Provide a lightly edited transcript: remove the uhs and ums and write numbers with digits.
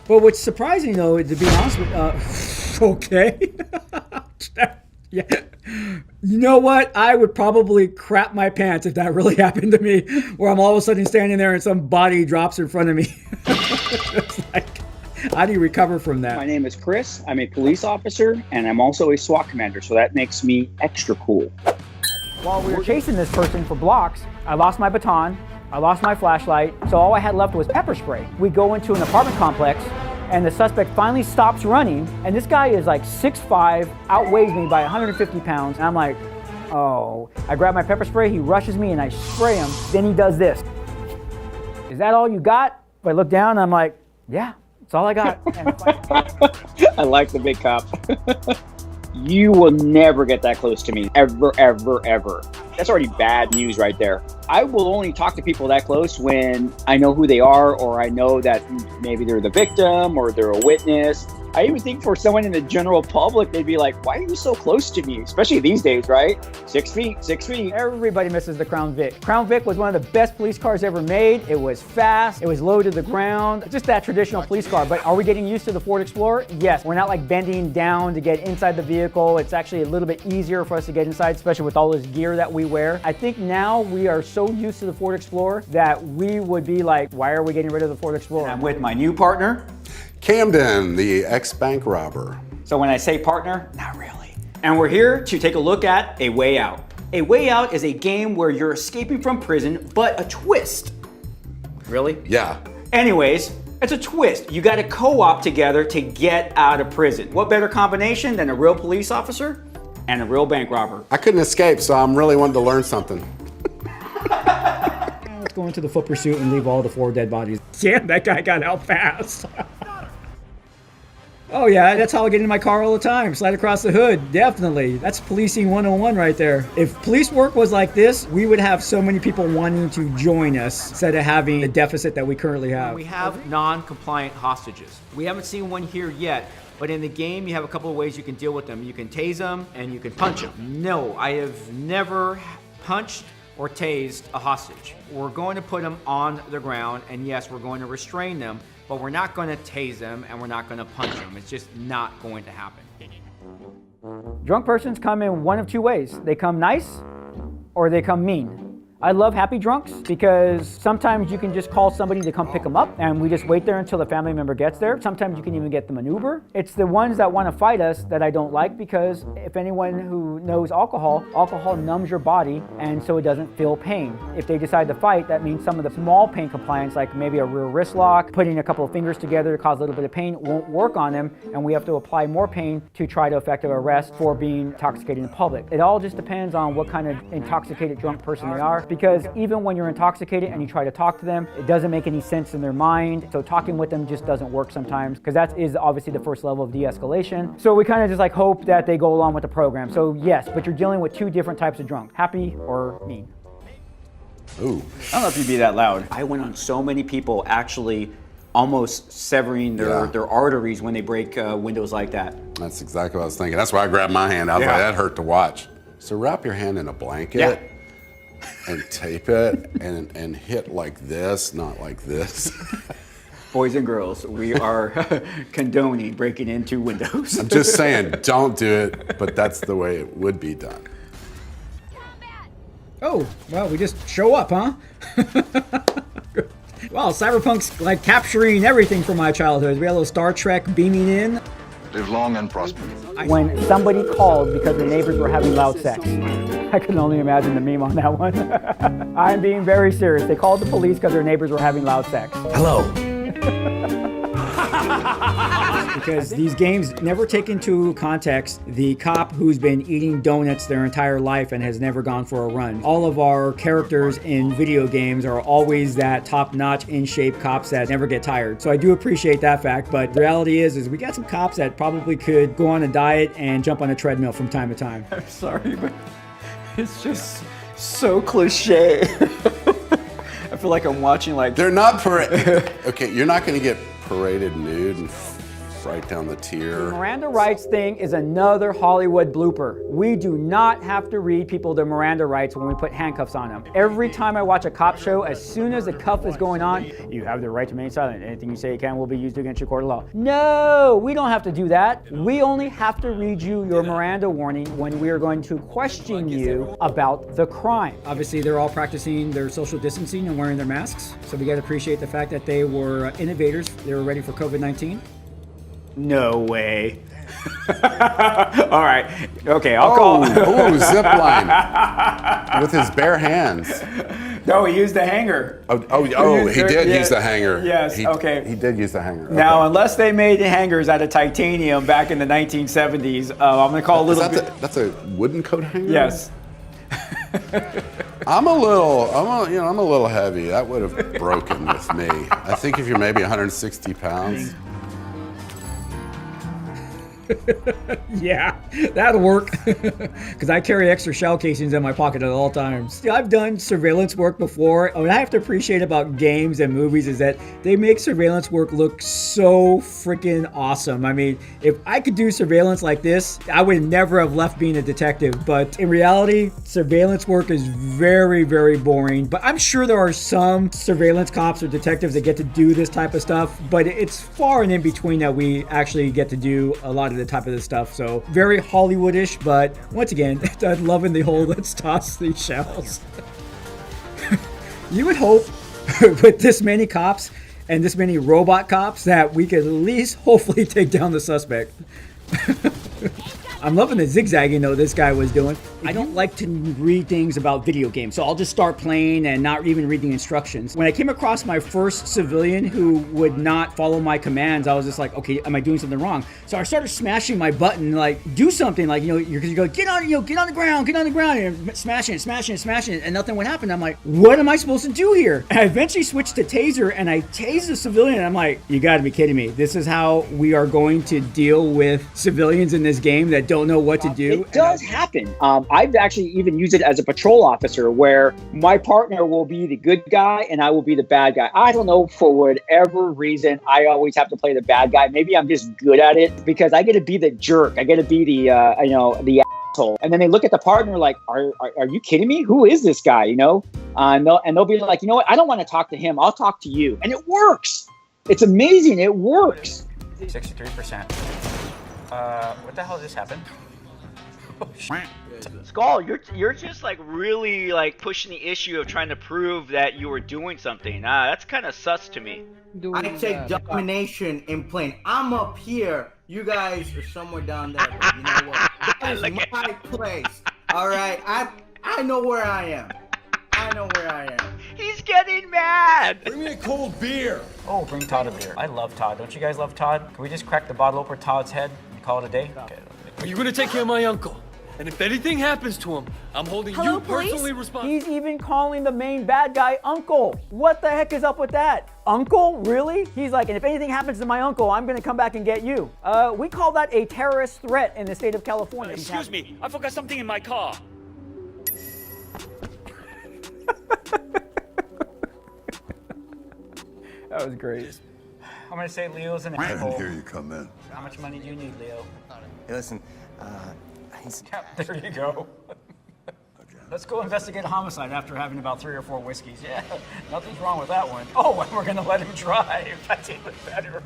Well, what's surprising though, to be honest with okay. Yeah. You know what? I would probably crap my pants if that really happened to me, where I'm all of a sudden standing there and some body drops in front of me. It's like, how do you recover from that? My name is Chris. I'm a police officer, and I'm also a SWAT commander, so that makes me extra cool. While we were chasing this person for blocks, I lost my baton, I lost my flashlight, so all I had left was pepper spray. We go into an apartment complex, and the suspect finally stops running, and this guy is like 6'5", outweighs me by 150 pounds, and I'm like, oh. I grab my pepper spray, he rushes me, and I spray him. Then he does this. Is that all you got? I look down, and I'm like, yeah, that's all I got. I like the big cop. You will never get that close to me, ever, ever, ever. That's already bad news right there. I will only talk to people that close when I know who they are, or I know that maybe they're the victim or they're a witness. I even think for someone in the general public, they'd be like, why are you so close to me? Especially these days, right? 6 feet, 6 feet. Everybody misses the Crown Vic. Crown Vic was one of the best police cars ever made. It was fast, it was low to the ground. Just that traditional police car. But are we getting used to the Ford Explorer? Yes. We're not like bending down to get inside the vehicle. It's actually a little bit easier for us to get inside, especially with all this gear that we wear. I think now we are so used to the Ford Explorer that we would be like, why are we getting rid of the Ford Explorer? I'm with my new partner, Camden, the ex-bank robber. So when I say partner, not really. And we're here to take a look at A Way Out. A Way Out is a game where you're escaping from prison, but a twist. Really? Yeah. Anyways, it's a twist. You gotta co-op together to get out of prison. What better combination than a real police officer and a real bank robber? I couldn't escape, so I'm really wanting to learn something. Let's go into the foot pursuit and leave all the 4 dead bodies. Damn, that guy got out fast. Oh yeah, that's how I get in my car all the time. Slide across the hood, definitely. That's policing 101 right there. If police work was like this, we would have so many people wanting to join us instead of having the deficit that we currently have. We have non-compliant hostages. We haven't seen one here yet, but in the game you have a couple of ways you can deal with them. You can tase them and you can punch them. No, I have never punched or tased a hostage. We're going to put them on the ground, and yes, we're going to restrain them, but we're not going to tase them and we're not going to punch them. It's just not going to happen. Drunk persons come in one of 2 ways. They come nice or they come mean. I love happy drunks because sometimes you can just call somebody to come pick them up and we just wait there until the family member gets there. Sometimes you can even get them an Uber. It's the ones that want to fight us that I don't like because if anyone who knows alcohol numbs your body and so it doesn't feel pain. If they decide to fight, that means some of the small pain compliance like maybe a rear wrist lock, putting a couple of fingers together to cause a little bit of pain won't work on them and we have to apply more pain to try to effect an arrest for being intoxicated in public. It all just depends on what kind of intoxicated drunk person they are. Because even when you're intoxicated and you try to talk to them, it doesn't make any sense in their mind. So talking with them just doesn't work sometimes because that is obviously the first level of de-escalation. So we kind of just like hope that they go along with the program. So yes, but you're dealing with 2 different types of drunk, happy or mean. Ooh. I don't know if you'd be that loud. I went on so many people actually almost severing their arteries when they break windows like that. That's exactly what I was thinking. That's why I grabbed my hand. I was like, that hurt to watch. So wrap your hand in a blanket and tape it and hit like this, not like this. Boys and girls, we are condoning breaking into windows. I'm just saying, don't do it, but that's the way it would be done. Oh, well, we just show up, huh? Wow, Cyberpunk's like capturing everything from my childhood. We had a little Star Trek beaming in. Live long and prosper. When somebody called because the neighbors were having loud sex. I can only imagine the meme on that one. I'm being very serious. They called the police because their neighbors were having loud sex. Hello. Because these games never take into context the cop who's been eating donuts their entire life and has never gone for a run. All of our characters in video games are always that top-notch, in-shape cops that never get tired. So I do appreciate that fact, but the reality is we got some cops that probably could go on a diet and jump on a treadmill from time to time. I'm sorry, but it's just so cliche. I feel like I'm watching like... They're not okay, you're not going to get paraded nude in right down the tier. Miranda rights thing is another Hollywood blooper. We do not have to read people their Miranda rights when we put handcuffs on them. Every time I watch a cop show, as soon as the cuff is going on, you have the right to remain silent. Anything you say can will be used against your court of law. No, we don't have to do that. We only have to read you your Miranda warning when we are going to question you about the crime. Obviously, they're all practicing their social distancing and wearing their masks. So we got to appreciate the fact that they were innovators. They were ready for COVID-19. No way. All right. Okay, I'll call. Oh, zip line. With his bare hands. No, he used the hanger. He did use the hanger. Yes, okay. He did use the hanger. Now, Okay. unless they made hangers out of titanium back in the 1970s, I'm going to call a little bit. That's a wooden coat hanger? Yes. I'm a little heavy. That would have broken with me. I think if you're maybe 160 pounds. Yeah, that'll work. Because I carry extra shell casings in my pocket at all times. I've done surveillance work before. What I have to appreciate about games and movies is that they make surveillance work look so freaking awesome. I mean, if I could do surveillance like this, I would never have left being a detective. But in reality, surveillance work is very, very boring. But I'm sure there are some surveillance cops or detectives that get to do this type of stuff. But it's far and in between that we actually get to do a lot of the type of this stuff. So very Hollywoodish, but once again, I'm loving the whole let's toss these shells. You would hope with this many cops and this many robot cops that we could at least hopefully take down the suspect. I'm loving the zigzagging though this guy was doing. I don't like to read things about video games, so I'll just start playing and not even read the instructions. When I came across my first civilian who would not follow my commands, I was just like, okay, am I doing something wrong? So I started smashing my button, like do something, like you go get on the ground, and smashing it, and nothing would happen. I'm like, what am I supposed to do here? And I eventually switched to taser, and I tased the civilian. And I'm like, you got to be kidding me! This is how we are going to deal with civilians in this game that don't know what to do. It does happen. I've actually even used it as a patrol officer where my partner will be the good guy and I will be the bad guy. I don't know, for whatever reason, I always have to play the bad guy. Maybe I'm just good at it because I get to be the jerk. I get to be the asshole. And then they look at the partner like, are you kidding me? Who is this guy? And they'll be like, you know what? I don't want to talk to him. I'll talk to you. And it works. It's amazing. It works. 63%. What the hell just happened? Skull, you're just like really like pushing the issue of trying to prove that you were doing something. That's kind of sus to me. I take domination in plane. I'm up here. You guys are somewhere down there. But you know what? That is my place. All right. I know where I am. I know where I am. He's getting mad. Bring me a cold beer. Oh, bring Todd a beer. I love Todd. Don't you guys love Todd? Can we just crack the bottle over Todd's head and call it a day? Okay. Are you gonna take care of my uncle? And if anything happens to him, I'm holding you personally responsible. He's even calling the main bad guy Uncle. What the heck is up with that? Uncle? Really? He's like, and if anything happens to my uncle, I'm gonna come back and get you. We call that a terrorist threat in the state of California. Excuse me, I forgot something in my car. That was great. I'm gonna say Leo's an I asshole. didn't hear you come in. How much money do you need, Leo? Hey, listen, There you go. Let's go investigate a homicide after having about 3 or 4 whiskeys. Yeah, nothing's wrong with that one. Oh, and we're gonna let him drive. That's even better.